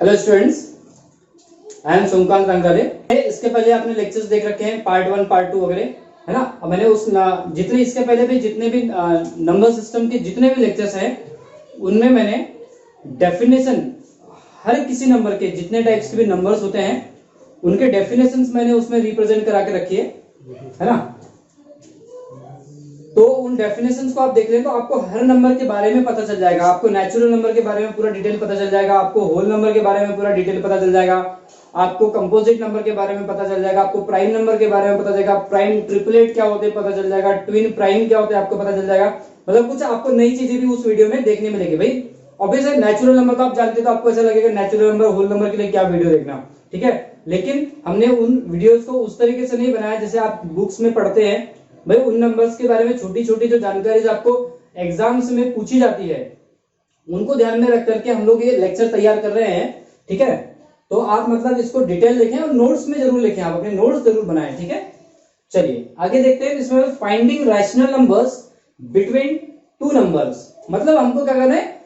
Hello students, I am Somkant Rangale. इसके पहले आपने लेक्चर्स देख रखे हैं, पार्ट 1 पार्ट 2 वगैरह, है ना। अब मैंने उस जितने इसके पहले भी जितने भी नंबर सिस्टम के जितने भी लेक्चर्स हैं उनमें मैंने डेफिनेशन हर किसी नंबर के जितने टाइप्स के भी नंबर्स होते हैं उनके डेफिनेशंस मैंने उसमें रिप्रेजेंट करा के रखी है ना। तो उन डेफिनेशंस को आप देख रहे हैं तो आपको हर नंबर के बारे में पता चल जाएगा। आपको नेचुरल नंबर के बारे में पूरा डिटेल पता चल जाएगा, आपको होल नंबर के बारे में पूरा डिटेल पता चल जाएगा, आपको कंपोजिट नंबर के बारे में पता चल जाएगा, आपको प्राइम नंबर के बारे में पता चल जाएगा, प्राइम ट्रिपलेट क्या होते हैं पता चल जाएगा, ट्विन प्राइम क्या होते हैं आपको पता चल जाएगा। मतलब कुछ आपको नई चीजें भी उस वीडियो में देखने मिलेगी। भाई ऑब्वियसली नेचुरल नंबर तो आप जानते हैं, तो आपको ऐसा लगेगा नेचुरल नंबर होल नंबर के लिए क्या वीडियो देखना, ठीक है। लेकिन हमने उन वीडियोस को उस तरीके से नहीं बनाया जैसे आप बुक्स में पढ़ते हैं। भाई उन नंबर्स के बारे में छोटी छोटी जो जानकारी आपको एग्जाम्स में पूछी जाती है उनको ध्यान में रख करके हम लोग ये लेक्चर तैयार कर रहे हैं, ठीक है। तो आप मतलब इसको डिटेल लिखें और नोट्स में जरूर लिखें, आप अपने नोट्स जरूर बनाएं, ठीक है। चलिए आगे देखते हैं। इसमें finding rational numbers between two numbers, मतलब हमको क्या करना है,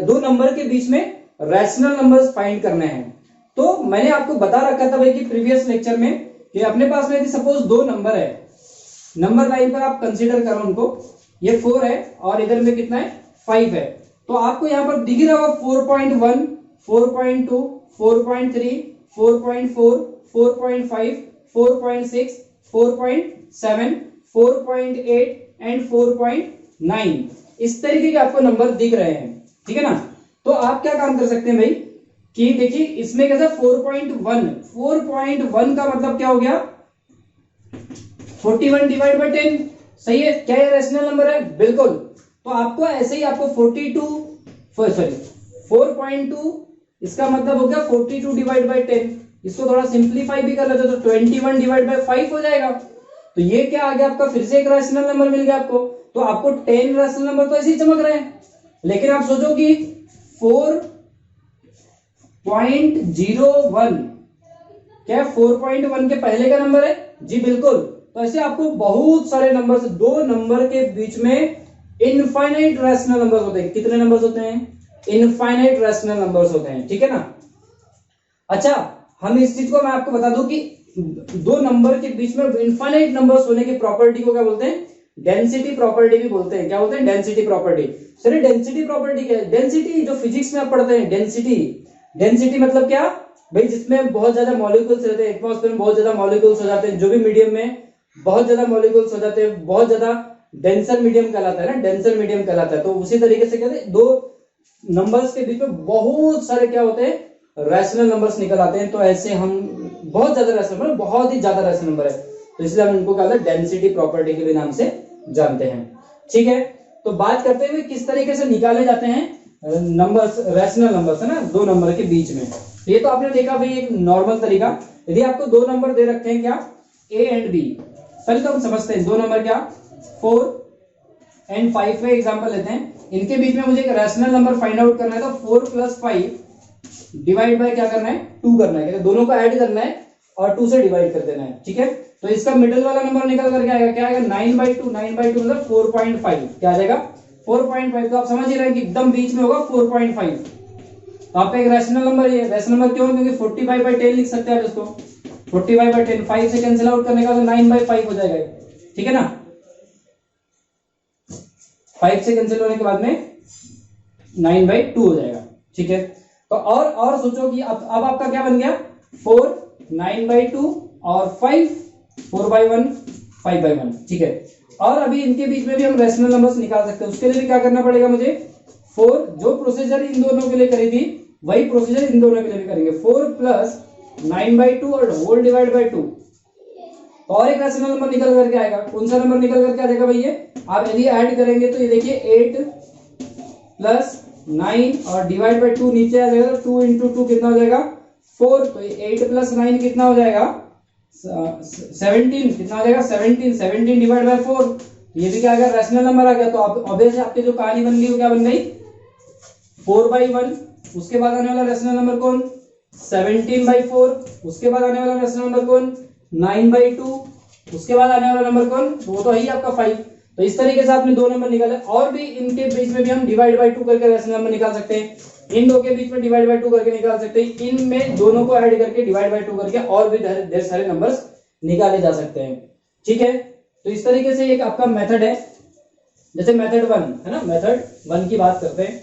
दो नंबर के बीच में रैशनल नंबर्स फाइंड करने हैं। तो मैंने आपको बता रखा था भाई कि प्रीवियस लेक्चर में कि अपने पास में यदि सपोज दो नंबर है, नंबर लाइन पर आप कंसीडर करो उनको, ये 4 है और इधर में कितना है 5 है। तो आपको यहां पर दिख रहा होगा 4.1, 4.2, 4.3, 4.4, 4.5, 4.6, 4.7, 4.8 एंड 4.9 इस तरीके के आपको नंबर दिख रहे हैं, ठीक है ना। तो आप क्या काम कर सकते हैं भाई कि देखिए इसमें कैसा 4.1 का मतलब क्या हो गया 41 डिवाइड बाय 10, सही है। क्या ये रैशनल नंबर है? बिल्कुल। तो आपको ऐसे ही आपको 4.2 इसका मतलब हो गया 42 डिवाइड बाय 10। इसको थोड़ा सिंप्लीफाई भी कर लेते तो 21 डिवाइड बाय 5 हो जाएगा। तो ये क्या आ गया आपका, फिर से एक रैशनल नंबर मिल गया आपको। तो आपको 10 रैशनल नंबर तो ऐसे ही चमक रहे हैं। लेकिन आप सोचो कि 4.01 क्या 4.1 के पहले का नंबर है? जी बिल्कुल। तो ऐसे आपको बहुत सारे नंबर, दो नंबर के बीच में इनफाइनाइट रैशनल नंबर्स होते हैं। कितने नंबर्स होते हैं? इनफाइनाइट रैशनल नंबर्स होते हैं, ठीक है ना। अच्छा, हम इस चीज को मैं आपको बता दूं कि दो नंबर के बीच में इनफाइनाइट नंबर्स होने की प्रॉपर्टी को क्या बोलते हैं? डेंसिटी प्रॉपर्टी भी बोलते हैं। क्या बोलते हैं? Density property. Sir density property क्या है? डेंसिटी जो फिजिक्स में आप पढ़ते हैं, डेंसिटी मतलब क्या भाई, जिसमें बहुत ज्यादा मॉलिक्यूल्स रहते हैं, एटमॉस्फेयर में बहुत ज्यादा मॉलिक्यूल्स हो जाते हैं, जो भी मीडियम में बहुत ज्यादा मॉलिक्यूल्स हो जाते हैं, बहुत ज्यादा डेंसर मीडियम कहलाता है ना, डेंसर मीडियम कहलाता है। तो उसी तरीके से कहते हैं दो नंबर्स के बीच में बहुत सारे क्या होते हैं, रैशनल नंबर्स निकल आते हैं। तो ऐसे हम बहुत ज्यादा रैशनल नंबर, बहुत ही ज्यादा रैशनल नंबर है, तो इसलिए हम इनको कहते हैं डेंसिटी प्रॉपर्टी के भी नाम से जानते हैं, ठीक है। तो बात करते हुए किस तरीके से निकाले जाते हैं नंबर्स, रैशनल नंबर्स, है ना, दो नंबर के बीच में। तो ये तो आपने देखा भाई एक नॉर्मल तरीका। यदि आपको दो नंबर दे रखे हैं क्या, ए एंड बी, पहले तो हम समझते हैं दो नंबर क्या, 4 एंड 5 में एग्जांपल लेते हैं। इनके बीच में मुझे एक रैशनल नंबर फाइंड आउट करना है। तो 4 + 5 डिवाइड बाय क्या करना है, 2 करना है। दोनों को ऐड करना है और 2 से डिवाइड कर देना है, ठीक है। तो इसका मिडिल वाला नंबर निकल करके आएगा, क्या आएगा 9/2। 9/2 मतलब 4.5, क्या आ जाएगा 4.5। तो आप समझ ही रहे हैं कि एकदम बीच में होगा 4.5। तो आपका एक रैशनल नंबर ये रैशनल नंबर क्यों, क्योंकि 45/10 लिख सकते हैं आप इसको। 45/10 5 से कैंसिल आउट करने का तो 9/5 हो जाएगा, ठीक है ना। 5 से कैंसिल होने के बाद में 9/2 हो जाएगा, ठीक है। तो और सोचो कि अब आपका क्या बन गया, 4 9/2 और 5 4/1 5/1, ठीक है। और अभी इनके बीच में भी हम रैशनल नंबर्स निकाल सकते हैं। उसके लिए भी क्या करना पड़ेगा मुझे, 4 जो प्रोसीजर इन दोनों के लिए करी थी वही प्रोसीजर इन दोनों के लिए भी करेंगे। 4 + 9/2 और होल डिवाइड बाय 2। और एक रैशनल नंबर निकल करके आएगा। कौन सा नंबर निकल करके आ जाएगा भाई, ये आप यदि ऐड करेंगे तो ये देखिए 8 + 9 और डिवाइड बाय 2 नीचे आ जाएगा। 2 × 2 कितना हो जाएगा 4। तो 8 + 9 कितना हो जाएगा 17। कितना हो जाएगा 17 डिवाइड बाय 4। ये भी क्या आ गया, रैशनल नंबर आ गया। तो अब ऑब्वियसली आपकी जो कहानी बन गई वो क्या बन गई, 4/1। उसके बाद आने वाला रैशनल नंबर कौन, 17/4। उसके बाद आने वाला रैशनल नंबर कौन, 9/2। उसके बाद आने वाला नंबर कौन, वो तो है ही आपका 5। तो इस तरीके से आपने दो नंबर निकाले। और भी इनके बीच में भी हम डिवाइड बाय 2 करके रैशनल नंबर निकाल सकते हैं। इन दो के बीच में डिवाइड बाय 2 करके निकाल सकते हैं, इनमें दोनों को ऐड करके डिवाइड बाय 2 करके और भी ढेर सारे नंबर्स निकाले जा सकते हैं। ठीक है, तो इस तरीके से एक आपका मेथड है। जैसे मेथड 1 है ना, मेथड 1 की बात करते हैं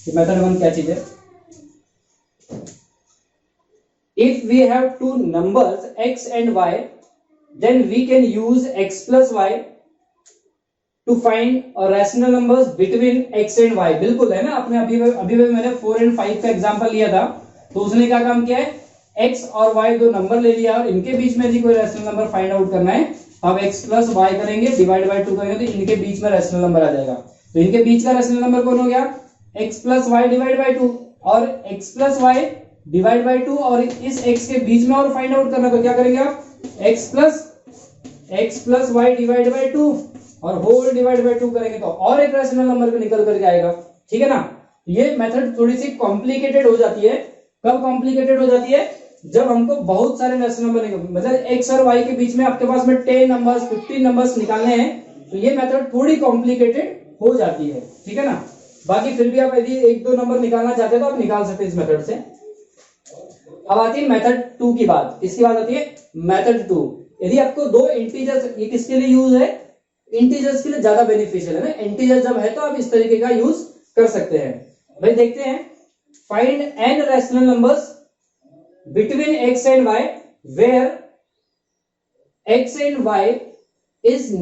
कि मेथड 1 क्या चीज है। If we have two numbers x and y, then we can use x plus y to find a rational numbers between x and y। बिल्कुल है ना, आपने अभी मैंने 4 and 5 का एग्जांपल लिया था, तो उसने क्या काम किया है, x और y दो नंबर ले लिया और इनके बीच में यदि कोई रैशनल नंबर फाइंड आउट करना है तो आप x प्लस y करेंगे, डिवाइड बाय 2 करेंगे तो इनके बीच में रैशनल नंबर आ जाएगा। तो इनके बीच का रैशनल नंबर कौन हो गया, x plus y divide by 2, और x plus y divide by 2 और इस x के बीच में और फाइंड आउट करना, तो क्या करेंगे आप, x plus y divide by 2 और होल डिवाइड बाय 2 करेंगे तो और एक रैशनल नंबर को निकल करके आएगा। ठीक है ना, ये मेथड थोड़ी सी कॉम्प्लिकेटेड हो जाती है। कब कॉम्प्लिकेटेड हो जाती है, जब हमको बहुत सारे रैशनल नंबर मतलब x और y के बीच में आपके पास में 10 नंबर्स 15 नंबर्स निकालने हैं, तो ये मेथड थोड़ी कॉम्प्लिकेटेड हो जाती है। ठीक है ना, बाकी फिर भी आप यदि एक दो नंबर निकालना चाहते हैं तो आप निकाल सकते हैं इस मेथड से। अब आती है मेथड 2 की बात। किसकी बात आती है, मेथड 2। यदि आपको दो इंटीजर्स, ये किसके लिए यूज है, इंटीजर्स के लिए ज्यादा बेनिफिशियल है ना, इंटीजर जब है तो आप इस तरीके का यूज कर सकते हैं। भाई देखते हैं, find n rational numbers between x and y where x and y is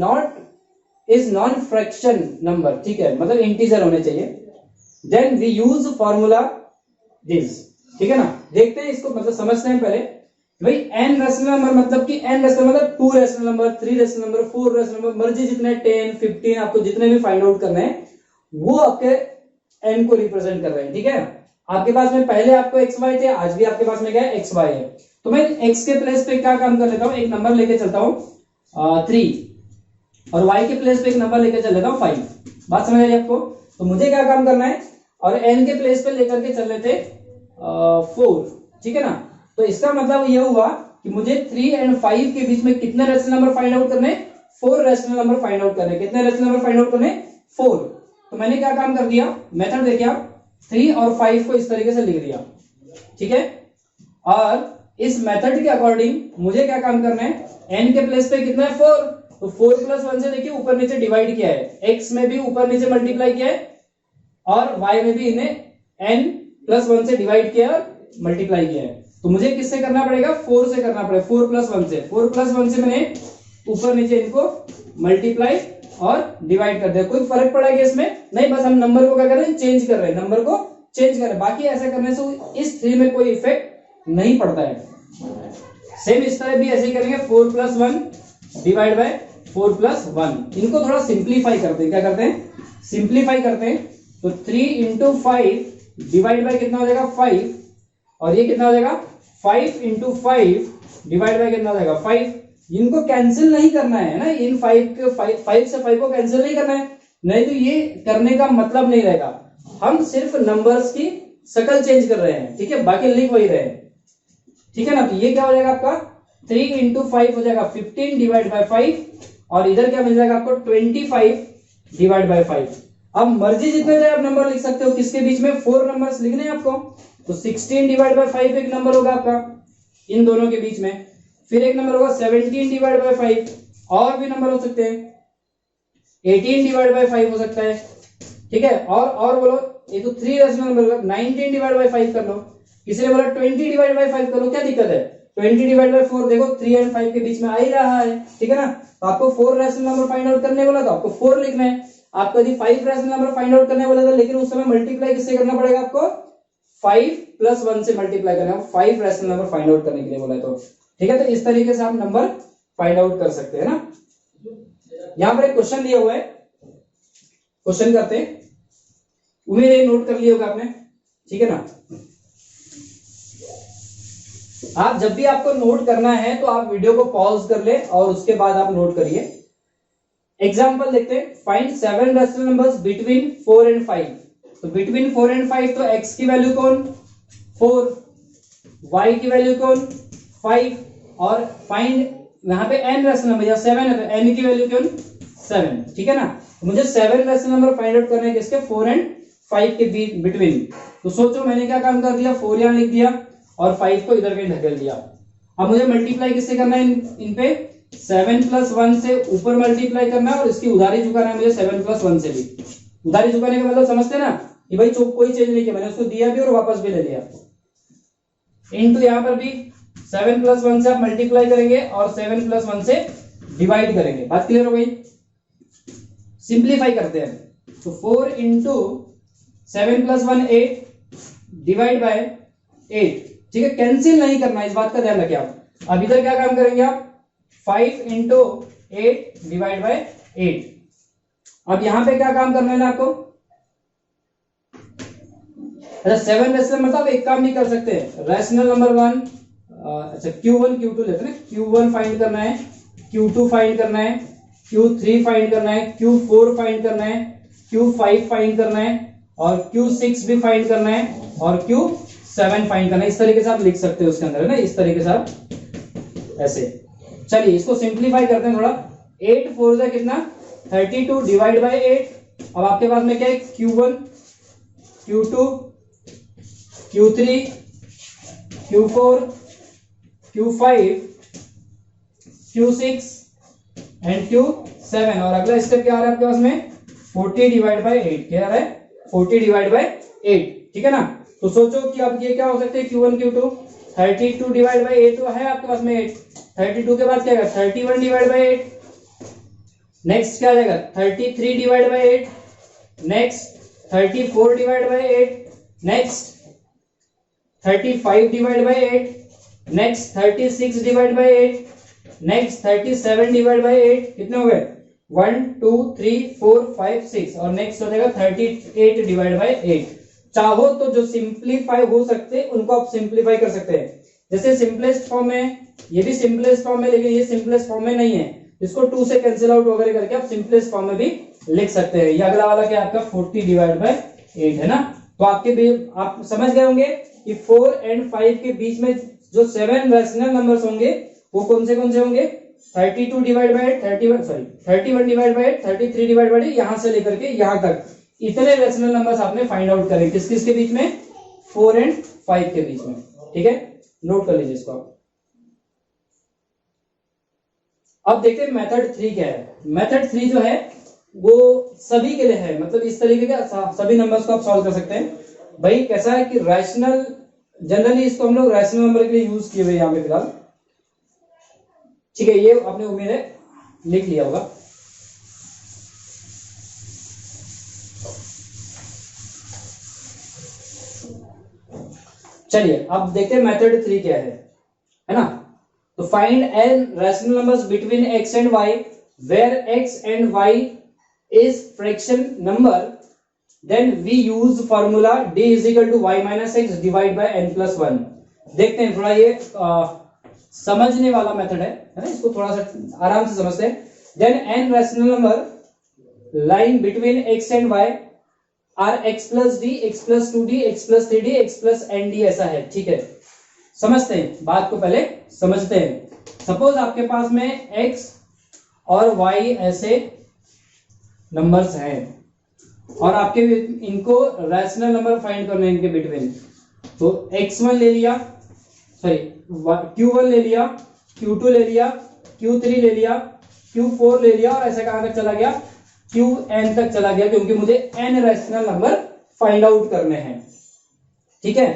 non fraction number. ठीक है, मतलब इंटीजर होने चाहिए। Then we use formula this. ठीक है ना, देखते हैं इसको, मतलब समझते हैं पहले भाई n रैशनल नंबर मतलब कि n रैशनल मतलब 2 rational number, 3 rational number, 4 rational number, मर्जी जितने 10 15 आपको जितने भी फाइंड आउट करने हैं वो आपके n को रिप्रेजेंट कर रहे हैं। ठीक है, आपके पास में पहले आपको xy थे, आज भी आपके पास में क्या है, xy है। तो मैं x के प्लेस पे क्या काम कर लेता हूं, एक नंबर लेके चलता हूं 3 और y के प्लेस पे एक नंबर लेके चल लेता हूं 5। बात समझ आ रही आपको, तो मुझे क्या काम करना है, और n के प्लेस पे लेकर के चल लेते 4। ठीक है ना, तो इसका मतलब यह हुआ कि मुझे 3 और 5 के बीच में कितने रैशनल नंबर फाइंड आउट करने, 4 रैशनल नंबर फाइंड आउट करने। कितने रैशनल नंबर फाइंड आउट करने, 4। तो मैंने क्या काम कर दिया, मेथड देखिए आप, 3 और 5 को इस तरीके से लिख दिया। ठीक है, और इस मेथड के अकॉर्डिंग मुझे क्या काम करना है, n के प्लेस पे कितना है, 4। तो 4 प्लस 1 से देखिए ऊपर नीचे डिवाइड किया है, x में भी ऊपर नीचे मल्टीप्लाई किया है और y में भी इन्हें n प्लस 1 से डिवाइड किया और मल्टीप्लाई किया है। तो मुझे किससे करना पड़ेगा, 4 से करना पड़ेगा, 4 प्लस 1 से। 4 प्लस 1 से मैंने ऊपर नीचे इनको मल्टीप्लाई और डिवाइड कर दिया। कोई फर्क पड़ा क्या इसमें, नहीं, बस हम नंबर को क्या कर रहे हैं, चेंज कर रहे हैं, नंबर को चेंज कर रहे हैं। बाकी ऐसा करने से इस 3 में कोई इफेक्ट नहीं पड़ता है। सेम इस तरह भी ऐसे ही करेंगे, 4 प्लस 1 डिवाइड बाय 4 प्लस 1। इनको थोड़ा सिंप्लीफाई करते हैं, क्या करते हैं, सिंप्लीफाई करते हैं। तो 3 इंटू 5 डिवाइड बाय कितना हो जाएगा, 5, और ये कितना हो जाएगा, 5 इंटू 5 डिवाइड बाय कितना हो जाएगा, 5। इनको कैंसिल नहीं करना है ना, इन 5 से 5 को कैंसिल नहीं करना है, नहीं तो ये करने का मतलब नहीं रहेगा। हम सिर्फ नंबर्स की शक्ल चेंज कर रहे हैं। ठीक है, बाकी लिख वही रहे। ठीक है ना, तो ये क्या हो जाएगा आपका, 3 इंटू 5 हो जाएगा 15 डिवाइड बाय 5, और इधर क्या मिल जाएगा आपको, 25 डिवाइड बाय 5। अब मर्जी जितने आप नंबर लिख सकते हो, किसके बीच में, 4 नंबर्स लिखने हैं आपको, तो 16 डिवाइड बाय 5 एक नंबर होगा आपका इन दोनों के बीच में। फिर एक नंबर होगा 17 डिवाइड बाय 5, और भी नंबर हो सकते हैं, 18 डिवाइड बाय 5 हो सकता है। ठीक है, और बोलो, ये तो 3 रैशनल नंबर होगा, 19 डिवाइड बाय 5 कर लो। किसी ने बोला 20 डिवाइड बाय 5 कर लो, क्या दिक्कत है, 20 डिवाइड बाय 4 देखो 3 और 5 के बीच में आ ही रहा है। ठीक है ना, तो आपको 4 रैशनल नंबर फाइंड आउट करने बोला तो आपको 4 लिखना है। आपको यदि 5 रैशनल नंबर फाइंड आउट करने बोला था, लेकिन उस समय मल्टीप्लाई किससे करना पड़ेगा आपको, 5 प्लस 1 से मल्टीप्लाई करना है, 5 रैशनल नंबर फाइंड आउट करने के लिए बोला तो। ठीक है, तो इस तरीके से आप नंबर फाइंड आउट कर सकते हैं ना। यहां पर एक क्वेश्चन दिया हुआ है, क्वेश्चन करते हैं, उम्मीद है नोट कर लिया होगा आपने। ठीक है ना, आप जब भी आपको नोट करना है तो आप वीडियो को पॉज कर ले और उसके बाद आप नोट करिए। एग्जांपल देखते हैं, find 7 rational numbers between 4 and 5। तो बिटवीन 4 एंड 5 तो x की वैल्यू कौन, 4, y की वैल्यू कौन, 5, और फाइंड यहाँ पे n रैशनल नंबर या 7 है तो n की वैल्यू कौन, 7। ठीक है ना, तो मुझे 7 रैशनल नंबर फाइंड आउट करने हैं, किसके, 4 एंड 5 के बिटवीन। तो सोचो मैंने क्या काम कर दिया, 4 यहाँ लिख दिया और 5 को इधर कहीं धकेल दिया। अब मुझे मल्टीप्लाई किससे करना है, इन पे 7 + 1 से ऊपर मल्टीप्लाई करना है और इसकी उधारी चुकाना है मुझे 7 + 1 से भी। उधारी चुकाने का मतलब समझते हैं ना कि भाई कोई चेंज नहीं किया, मैंने उसको दिया भी और वापस भी ले लिया। इनटू यहाँ पर भी 7 + 1 से आप मल्टीप्लाई करेंगे और 7 + 1 से डिवाइड करेंगे। बात क्लियर हो गई? सिंप्लीफाई करते हैं तो 4 × 7 + 1 8 डिवाइड बाय 8। ठीक है, कैंसिल नहीं करना, इस बात का ध्यान रखिए आप। अब इधर क्या काम करेंगे आप, 5 × 8 डिवाइड बाय 8। अब यहां पे क्या काम करना है ना आपको, अच्छा 7 रैशनल मतलब एक काम नहीं कर सकते, रैशनल नंबर 1, अच्छा Q1 Q2 लेते हैं, Q1 फाइंड करना है, Q2 फाइंड करना है, Q3 फाइंड करना है, Q4 फाइंड करना है, Q5 फाइंड करना है और Q6 भी फाइंड करना है और Q7 फाइंड करना है। इस तरीके से आप लिख सकते हो उसके अंदर, है ना, इस तरीके से आप ऐसे। चलिए इसको सिंप्लीफाई करते हैं थोड़ा। 8 4 से कितना 32 डिवाइड बाय 8। अब आपके पास में क्या है, Q1 Q2 Q3 Q4 Q5 Q6 and Q7 और अगला स्टेप क्या आ रहा है आपके पास में 40 डिवाइड बाय 8। क्या आ रहा है 40 डिवाइड बाय 8। ठीक है ना, तो सोचो कि अब ये क्या हो सकते हैं, Q1 Q2 32 डिवाइड बाय 8 तो है आपके पास में 8। 32 के बाद क्या आएगा 31 डिवाइड बाय 8। नेक्स्ट क्या आ जाएगा 33 divide by 8। Next 34 divide by 8। Next 35 divide by 8। Next 36 divide by 8। Next 37 divide by 8। कितने हो गए 1 2 3 4 5 6 और नेक्स्ट हो जाएगा 38 डिवाइड बाय 8। चाहो तो जो सिंप्लीफाई हो सकते हैं उनको आप सिंप्लीफाई कर सकते हैं, जैसे सिंपलेस्ट फॉर्म में, ये भी सिंपलेस्ट फॉर्म में, लेकिन ये सिंपलेस्ट फॉर्म में नहीं है, इसको 2 से कैंसिल आउट वगैरह करके आप सिंपलेस्ट फॉर्म में भी लिख सकते हैं। ये अगला वाला क्या आपका 40 डिवाइड बाय 8 है ना। तो आप समझ गए होंगे कि 4 और 5 के बीच में जो 7 रैशनल नंबर्स होंगे वो कौन से होंगे, 32 divide by 31 divide by 33 divide by यहां से लेकर के यहां तक इतने रैशनल नंबर्स आपने फाइंड आउट करें, किस किस के बीच में, 4 और 5 के बीच में। ठीक है, नोट कर लीजिए इसको। अब देखते हैं मेथड 3 क्या है। मेथड 3 जो है वो सभी के लिए है, मतलब इस तरीके के सभी नंबर्स को आप सॉल्व कर सकते हैं। भाई कैसा है कि रैशनल, जनरली इसको हम लोग रैशनल नंबर के लिए यूज किए हुए यहां पे फिलहाल। ठीक है, ये आपने उम्मीद है लिख लिया होगा। चलिए अब देखते हैं मेथड 3 क्या है ना। तो find n rational numbers between x and y where x and y is fraction number, then we use formula d = y - x divide by n + 1। देखते हैं, थोड़ा ये समझने वाला मेथड है ना, इसको थोड़ा सा आराम से समझते हैं। Then n rational number line between x and y are x + d, x + 2d, x + 3d, x + nd ऐसा है। ठीक है, समझते हैं बात को, पहले समझते हैं। सपोज आपके पास में x और y ऐसे नंबर्स हैं और आपके इनको रैशनल नंबर फाइंड करने हैं इनके बिटवीन। तो x1 ले लिया, सॉरी q1 ले लिया, q2 ले लिया, q3 ले लिया, q4 ले लिया और ऐसे कहां तक चला गया, qn तक चला गया, क्योंकि मुझे n rational number find out करने हैं। ठीक है,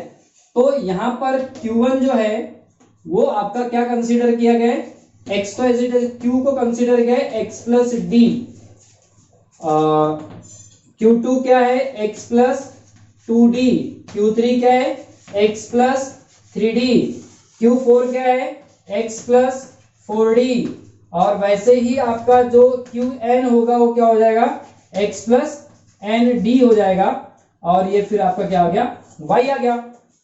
तो यहां पर q1 जो है वो आपका क्या कंसीडर किया गया है, x तो एज इट इज, q को कंसीडर किया है x + d, q2 क्या है x + 2d, q3 क्या है x + 3d, q4 क्या है x + 4d और वैसे ही आपका जो qn होगा वो क्या हो जाएगा x + nd हो जाएगा और ये फिर आपका क्या आ गया y आ गया।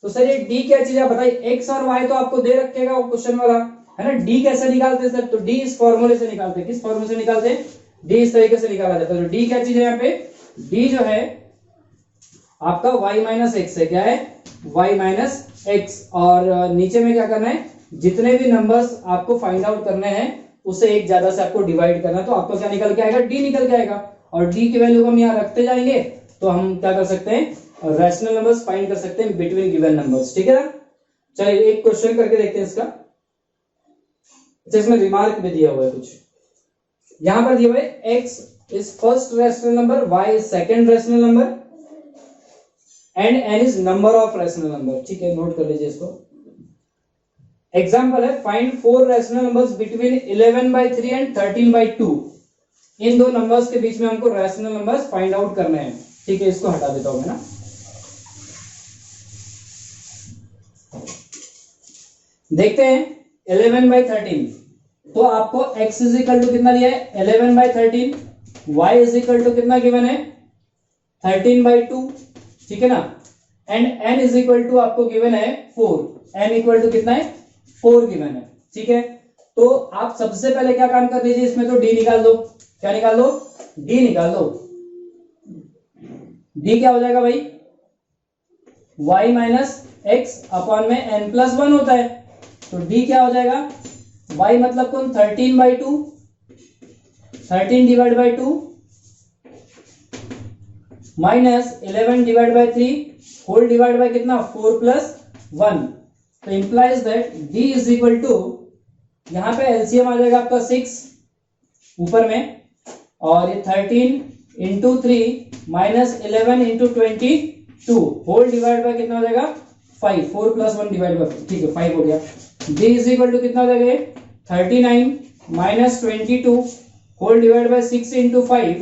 तो सर ये d क्या चीज है बताइए, x और y तो आपको दे रखेगा वो क्वेश्चन वाला, है ना। d कैसे निकालते हैं सर, तो d इस फॉर्मूले से निकालते हैं। किस फॉर्मूले से निकालते हैं, d इस तरीके से निकाला जाता है। तो d क्या चीज है यहाँ पे, d जो है आपका y - x है, क्या है y - x और नीचे में क्या करना है, जितने भी नंबर्स आपको फाइंड आउट करने हैं उसे एक ज्यादा से आपको डिवाइड करना है, तो आपको क्या निकल के आएगा, d निकल के आएगा और d की वैल्यू हम यहाँ रखते जाएंगे तो हम क्या कर सकते हैं, रैशनल नंबर्स फाइंड कर सकते हैं बिटवीन गिवन नंबर्स। ठीक है ना, चलिए एक क्वेश्चन करके देखते हैं इसका। इसमें रिमार्क भी दिया हुआ है कुछ, यहां पर दिया हुआ है x is first rational number, y is second rational number and n is number of rational number. ठीक है, नोट कर लीजिए इसको। एग्जाम्पल है, find 4 rational numbers between 11/3 and 13/2। इन दो नंबर्स के बीच में हमको रैशनल नंबर्स फाइंड आउट करने हैं। ठीक है, इसको हटा देता हूं मैं ना। देखते हैं 11/13, तो आपको x इज इक्वल टू कितना दिया है, 11/13, y इज इक्वल टू कितना गिवन है, 13/2। ठीक है ना, and n is equal to आपको गिवन है 4, n इक्वल टू कितना है, 4 गिवन है। ठीक है, तो आप सबसे पहले क्या काम कर लीजिए, इसमें तो d निकाल दो। क्या निकाल दो, d निकाल दो। d क्या हो जाएगा भाई, y माइनस एक्स अपॉन में n+1 होता है, तो d क्या हो जाएगा, y मतलब कौन, 13/2, 13/2 माइनस 11/3 होल डिवाइड बाय कितना, 4+1। तो implies that d is equal to, यहां पे एलसीएम आ जाएगा आपका 6 ऊपर में, और ये 13 into 3 minus 11 into 22 whole divide by कितना हो जाएगा, 5, 4+1 डिवाइड बाय, ठीक है 5 हो गया। d इज इक्वल टू कितना हो जाएगा, 39 minus 22 whole divide by 6 into 5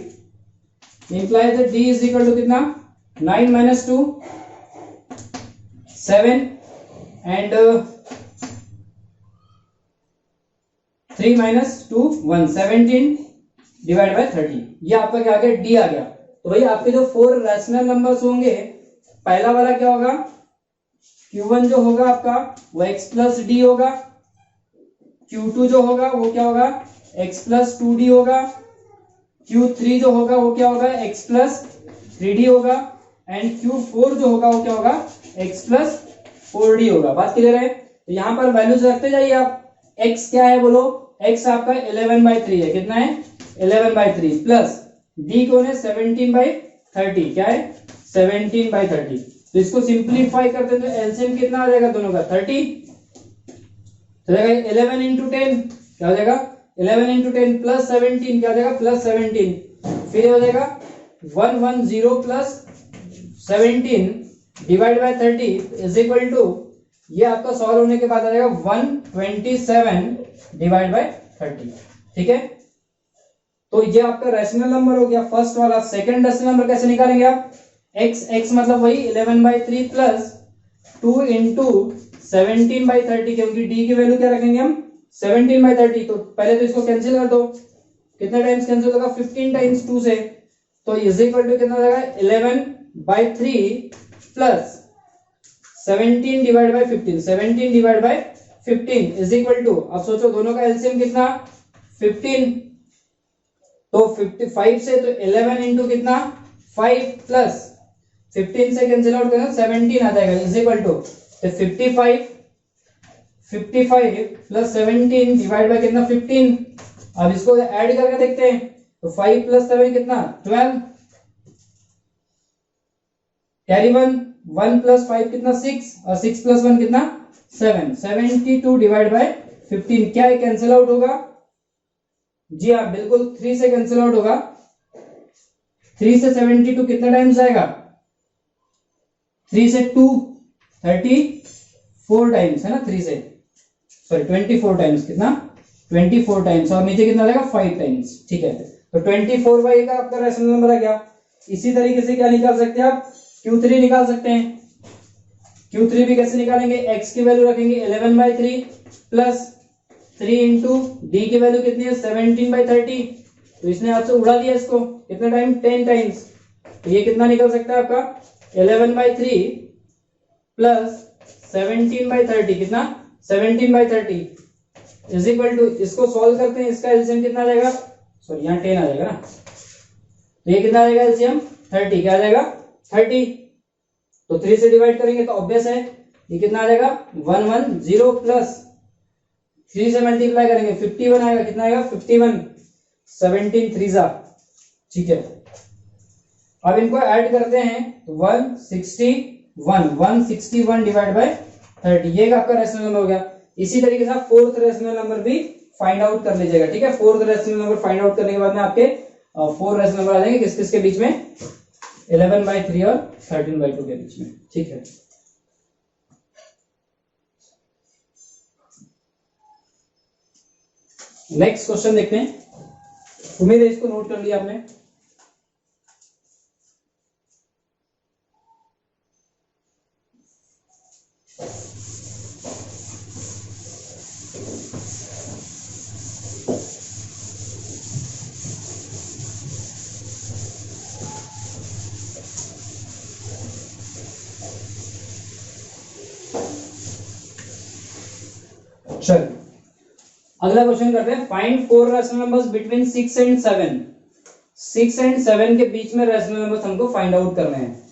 implies that d is equal to कितना, 9 minus 2 7 and 3 minus 2 1, 17 divide by 30। ये आपका क्या आ गया, डी आ गया। तो भाई आपके जो 4 रैशनल नंबर्स होंगे, पहला वाला क्या होगा, Q1 जो होगा आपका वो x प्लस डी होगा, Q2 जो होगा वो क्या होगा, x प्लस 2d होगा, Q3 जो होगा वो क्या होगा, x प्लस 3d होगा, एंड Q4 जो होगा वो क्या होगा, x प्लस 4d होगा। बात क्लियर है, तो यहां पर वैल्यूज रखते जाइए आप। x क्या है बोलो, x आपका 11/3 है, कितना है, 11/3 प्लस d कौन है, 17/30, क्या है 17/30। तो इसको सिंप्लीफाई करते हैं तो एलसीएम कितना आ जाएगा दोनों का, 30। तो जाएगा 11 इंटू 10 क्या हो जाएगा, 11 इंटू 10 प्लस 17 क्या हो जाएगा, प्लस 17, फिर हो जाएगा 110 plus 17 divide by 30 is equal to, ये आपका सॉल्व होने के बाद आ जाएगा 127 डिवाइड बाय 30। ठीक है, तो ये आपका रैशनल नंबर हो गया फर्स्ट वाला। सेकंड रैशनल नंबर कैसे निकालेंगे आप, x मतलब वही 11/3 प्लस 2 इंटू 17/30, क्योंकि d की वैल्यू क्या रखेंगे हम, 17/30। तो पहले तो इसको कैंसिल कर दो, कितना टाइम्स कैंसिल होगा, 15 टाइम्स 2 से, तो इज इक्वल टू कितना हो जाएगा, 11/3 plus 17 divide by 15, 17 divide by 15 is equal to, अब सोचो दोनों का एलसीएम कितना, 15, तो 55 से तो 11 इंटू कितना 5 प्लस 15 से कैंसिल आउट करना 17 आ जाएगा इज इक्वल टू, तो 55 प्लस 17 डिवाइड बाय कितना 15। अब इसको ऐड करके देखते हैं, तो 5 प्लस 7 कितना 12, कैरी 1 प्लस 5 कितना 6, और 6 प्लस 1 कितना 7, 72 डिवाइड बाय 15, क्या है कैंसिल आउट होगा, जी हाँ बिल्कुल 3 से कैंसिल आउट होगा। 3 से 72 कितना टाइम्स जाएगा, 3 से 2 34 टाइम्स है ना, 3 से सॉरी 24 टाइम्स, कितना 24 टाइम्स, और नीचे कितना जाएगा 5 टाइम्स। ठीक है, तो 24 का आपका रैशनल नंबर आ गया। इसी तरीके से क्या निकाल सकते हैं आप, Q3 निकाल सकते हैं। Q3 भी कैसे निकालेंगे, x की वैल्यू रखेंगे 11/3 प्लस 3 इंटू डी की वैल्यू कितनी है 17/30, तो इसने आपसे उड़ा दिया इसको, कितना टाइम 10 टाइम्स, तो ये कितना निकल सकता है आपका 11/3 प्लस 17/30, कितना 17/30 इज इक्वल टू, इसको सॉल्व करते हैं, इसका एलसीएम कितना आ जाएगा, सॉरी यहाँ 10 आ जाएगा ना, तो ये कितना आ जाएगा एलसीएम 30, क्या आ जाएगा 30, तो 3 से डिवाइड करेंगे तो ऑब्वियस है ये कितना आ जाएगा 110 प्लस 3 से मल्टीप्लाई करेंगे 51 आएगा, कितना आएगा 51, 17 3 जा, ठीक है। अब इनको ऐड करते हैं तो 161 डिवाइड बाय 30, ये आपका रेशनल नंबर हो गया। इसी तरीके से आप फोर्थ रेशनल नंबर भी फाइंड आउट कर लीजिएगा, ठीक है। Fourth rational number find out करने के बाद में आपके 4 रेशनल नंबर आ जाएंगे, किस किस के बीच में, 11/3 और 13/2 के बीच में, ठीक है। नेक्स्ट क्वेश्चन देखते हैं। उम्मीद है इसको नोट कर लिया आपने। चल अगला क्वेश्चन करते हैं। Find 4 rational numbers between 6 and 7। 6 and 7 के बीच में रैशनल नंबर्स हमको फाइंड आउट करने हैं,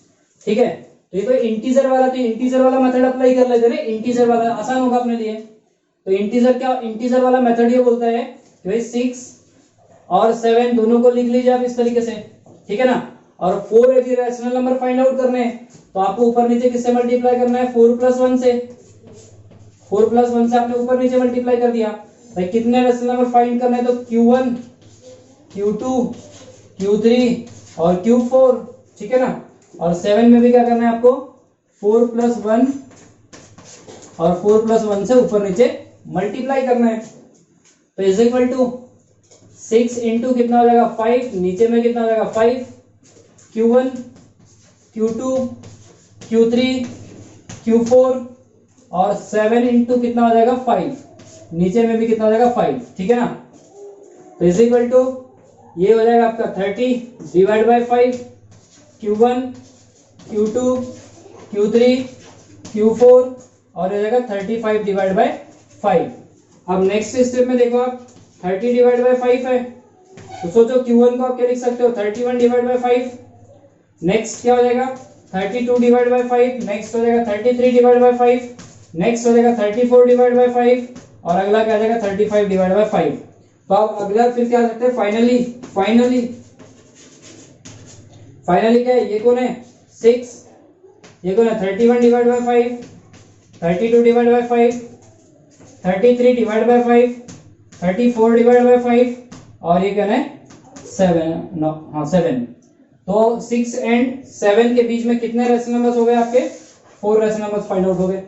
ठीक है। तो ये तो इंटीजर वाला, तो इंटीजर वाला मेथड अप्लाई कर लेते हैं। इंटीजर वाला आसान होगा अपने लिए। तो इंटीजर वाला मेथड ये बोलता है कि भाई 6 और 7 दोनों को लिख लीजिए आप इस तरीके से, ठीक है ना। और 4 यदि रैशनल नंबर फाइंड आउट करने हैं तो आपको ऊपर नीचे किससे मल्टीप्लाई करना है, 4 + 1 से। 4 + 1 से आपने ऊपर नीचे मल्टीप्लाई कर दिया। भाई कितने रैशनल नंबर फाइंड करने हैं, तो Q1, Q2, Q3 और Q4, ठीक है ना। और 7 में भी क्या करना है आपको, 4 + 1 और 4 + 1 से ऊपर नीचे मल्टीप्लाई करना है। तो इज इक्वल टू 6 इंटू कितना हो जाएगा 5, नीचे में कितना हो जाएगा 5, Q1, Q2, Q3, Q4 और 7 इंटू कितना हो जाएगा 5, नीचे में भी कितना हो जाएगा 5, ठीक है ना। तो इज इक्वल टू ये हो जाएगा आपका 30 divide by 5, Q1, Q2, Q3, Q4 और हो जाएगा 35 डिवाइड बाय 5। अब नेक्स्ट स्टेप में देखो आप, 30 डिवाइड बाय 5 है तो सोचो Q1 को आप क्या लिख सकते हो, 31 डिवाइड बाय 5। नेक्स्ट क्या हो जाएगा 32 डिवाइड बाय 5, नेक्स्ट हो जाएगा 33 डिवाइड बाय 5, नेक्स्ट हो जाएगा 34 डिवाइड बाय 5 और अगला क्या आ जाएगा 35 डिवाइड बाय 5। तो आप अगला फिर क्या सकते हैं, फाइनली क्या है, ये कौन है 6, ये कौन है 31 divide by 5, 32 divide by 5, 33 divide by 5, 34 divide by 5 और ये क्या है 7। तो 6 एंड 7 के बीच में कितने रैशनल नंबर्स हो गए आपके, 4 रैशनल नंबर्स फाइंड आउट हो गए,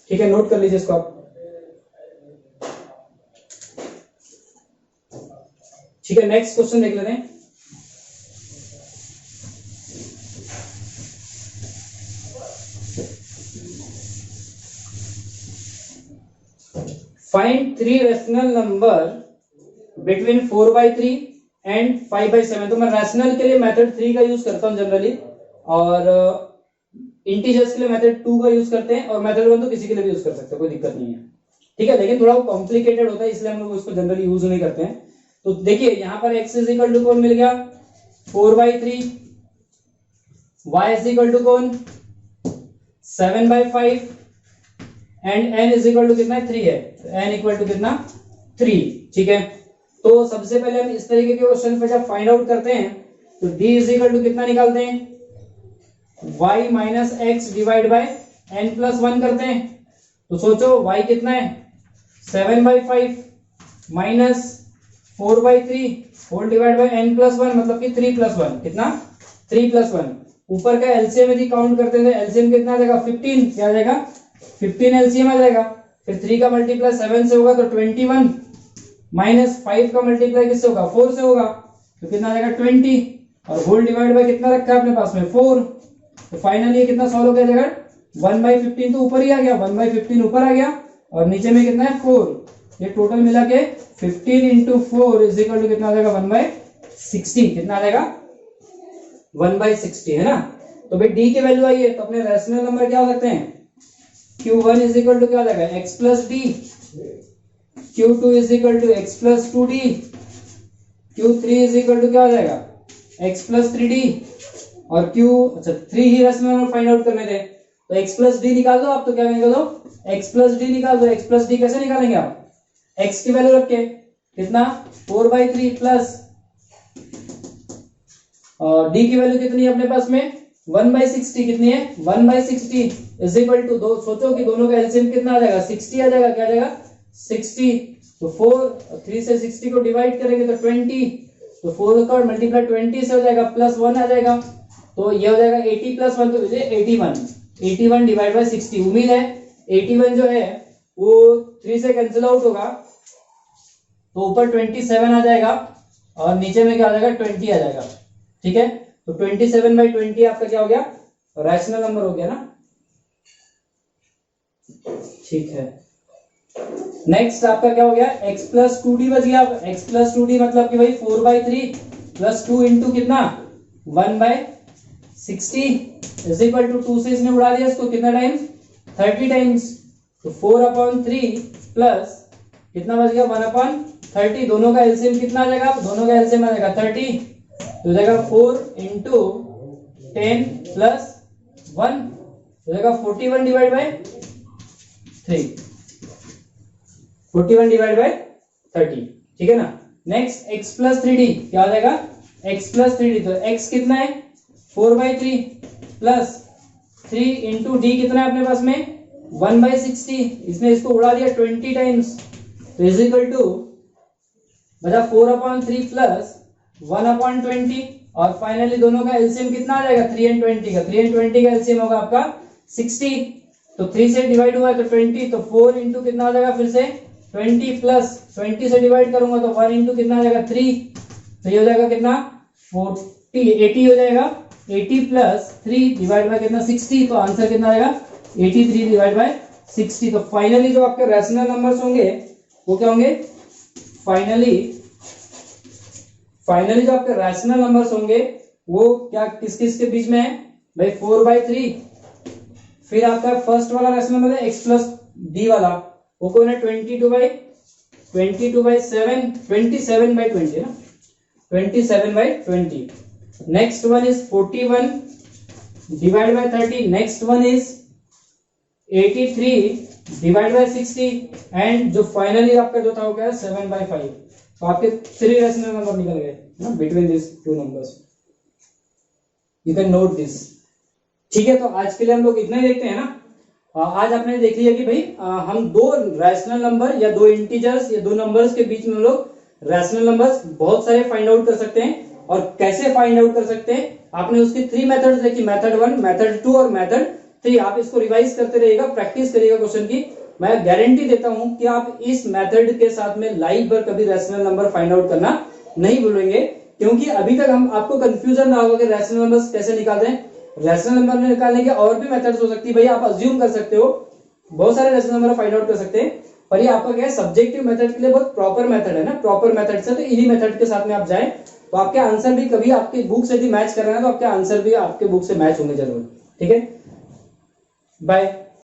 ठीक है। नोट कर लीजिए इसको आप, ठीक है। नेक्स्ट क्वेश्चन देख लेते हैं। Find 3 rational number between 4/3 and 5/7। तो मैं रैशनल के लिए मेथड 3 का यूज करता हूं जनरली, और इंटीजर्स के लिए मेथड 2 का यूज करते हैं, और मेथड 1 तो किसी के लिए भी यूज कर सकते हैं, कोई दिक्कत नहीं है, ठीक है। लेकिन थोड़ा कॉम्प्लिकेटेड होता है इसलिए हम लोग उसको जनरली यूज नहीं करते हैं। तो देखिए यहाँ पर x इज इक्वल टू कौन मिल गया 4/3, y इज इक्वल टू कौन 7/5 and n is equal to कितना 3 है, n इक्वल टू कितना 3, ठीक है। तो सबसे पहले हम इस तरीके के क्वेश्चन पे जब फाइंड आउट करते हैं तो d इज इक्वल टू कितना निकालते हैं, y minus x divide by n plus 1 करते हैं। तो सोचो y कितना है 7/5 minus 4/3 whole divide by n plus 1, मतलब कि 3 + 1 कितना 3 + 1। ऊपर का एलसीएम यदि काउंट करते हैं एलसीएम कितना आ जाएगा 15, क्या आ जाएगा 15 एलसीएम आ जाएगा। फिर 3 का मल्टीप्लाई 7 से होगा तो 21 माइनस 5 का मल्टीप्लाई किससे होगा 4 से होगा, तो कितना आ जाएगा 20 और होल डिवाइड बाय कितना रखा है अपने पास में 4। तो फाइनली ये कितना सॉल्व हो गया जाएगा 1/15, तो ऊपर ही आ गया 1/15 ऊपर आ गया और नीचे में कितना है 4। ये टोटल मिला के 15 इंटू 4 इज इक्वल टू कितना आ जाएगा 1/60, कितना आ जाएगा 1/60, है ना। तो भाई डी की वैल्यू आई है तो अपने रैशनल नंबर क्या हो सकते हैं, Q1 इज इक्वल टू क्या हो जाएगा x plus d, Q2 is equal to x plus 2d, Q3 is equal to क्या हो जाएगा x प्लस 3d और अच्छा 3 ही रैशनल नंबर फाइंड आउट करने थे तो x प्लस डी निकाल दो आप। तो क्या निकाल दो x प्लस डी निकाल दो। x प्लस डी कैसे निकालेंगे आप, x की वैल्यू रख के कितना 4/3 प्लस डी की वैल्यू कितनी है अपने पास में 1/60 कितनी है 1/60 इज इक्वल टू दो, सोचो कि दोनों का एलसीएम कितना आ जाएगा 60 आ जाएगा, क्या आ जाएगा 60, तो 3 से 60 को डिवाइड करेंगे तो 20, तो 4 का मल्टीप्लाई 20 से हो जाएगा प्लस 1 आ जाएगा, तो ये हो जाएगा 80 प्लस 1 तो 81 डिवाइड बाय 60। उम्मीद है 81 जो है वो 3 से कैंसिल आउट होगा, तो ऊपर 27 आ जाएगा और नीचे में क्या आ जाएगा 20 आ जाएगा। ठीक है, तो 27/20 आपका क्या हो गया रैशनल नंबर हो गया ना। ठीक है, नेक्स्ट आपका क्या हो गया x प्लस 2d बच गया। x प्लस 2d मतलब कि भाई 4/3 प्लस 2 इंटू कितना 1/60 इज इक्वल टू 2 से इसने उड़ा दिया इसको कितना टाइम्स 30 टाइम्स, तो 4/3 प्लस कितना बच गया 1/30, दोनों का एलसीएम कितना आ जाएगा, दोनों का एलसीएम आ जाएगा 30, तो हो जाएगा 4 इंटू 10 प्लस 1 हो जाएगा 41 डिवाइड बाय 3, 41 डिवाइड बाय 30। ठीक है ना। नेक्स्ट x प्लस 3d क्या हो जाएगा x प्लस 3d, तो x कितना है 4/3 प्लस 3 इंटू डी कितना है अपने पास में 1/60, इसने इसको उड़ा दिया 20 टाइम्स, तो इज इक्वल टू बचा 4/3 प्लस 1/20 और फाइनली दोनों का एलसीएम कितना आ जाएगा 3 and 20 का, 3 and 20 का एलसीएम होगा आपका 60, तो 3 से डिवाइड हुआ है तो 20, तो 4 इंटू कितना आ जाएगा फिर से 20 प्लस 20 से डिवाइड करूंगा तो 1 इंटू कितना आ जाएगा 3, तो ये हो जाएगा कितना 80 हो जाएगा, 80 प्लस 3 डिवाइड बाय कितना 60, तो आंसर कितना आएगा 83 डिवाइड बाय 60। तो फाइनली जो आपके रैशनल नंबर्स होंगे वो क्या होंगे, फाइनली जो आपके रैशनल नंबर्स होंगे वो क्या किस किस के बीच में है भाई 4/3, फिर आपका फर्स्ट वाला रैशनल नंबर है x प्लस डी वाला वो कौन है 27/7 27/20 ना 27/20। Next one is 41 divide by 30, next one is 83 divide by 60 and जो फाइनली आपका जो था वो क्या है 7/5। तो आपके 3 रैशनल नंबर निकल गए ना between this two numbers, you can note this. ठीक है, तो आज के लिए हम लोग इतना ही देखते हैं ना। आज आपने देख लिया कि भाई हम दो रैशनल नंबर या दो इंटीजर्स या दो नंबर्स के बीच में हम लोग रैशनल नंबर्स बहुत सारे फाइंड आउट कर सकते हैं, और कैसे फाइंड आउट कर सकते हैं आपने उसकी 3 मेथड्स देखी, मेथड 1, मेथड 2 और मेथड 3। आप इसको रिवाइज करते रहिएगा, प्रैक्टिस करिएगा क्वेश्चन की। मैं गारंटी देता हूं कि आप इस मेथड के साथ में लाइव पर कभी रैशनल नंबर फाइंड आउट करना नहीं भूलेंगे, क्योंकि अभी तक हम आपको कंफ्यूजन ना होगा कि रैशनल नंबर्स कैसे निकालते हैं। रैशनल नंबर निकालने के और भी मेथड्स हो सकती है, भाई आप अज्यूम कर सकते हो, बहुत सारे रैशनल नंबर फाइंड आउट कर सकते हैं, पर ये आपका क्या है सब्जेक्टिव मेथड के लिए बहुत प्रॉपर मेथड है ना, प्रॉपर मेथड से, तो इन्हीं मेथड के साथ में आप जाएं तो आपके आंसर भी कभी आपके बुक से भी मैच कर रहे हैं तो आपके आंसर भी आपके बुक से मैच होंगे जरूर। ठीक है, बाय।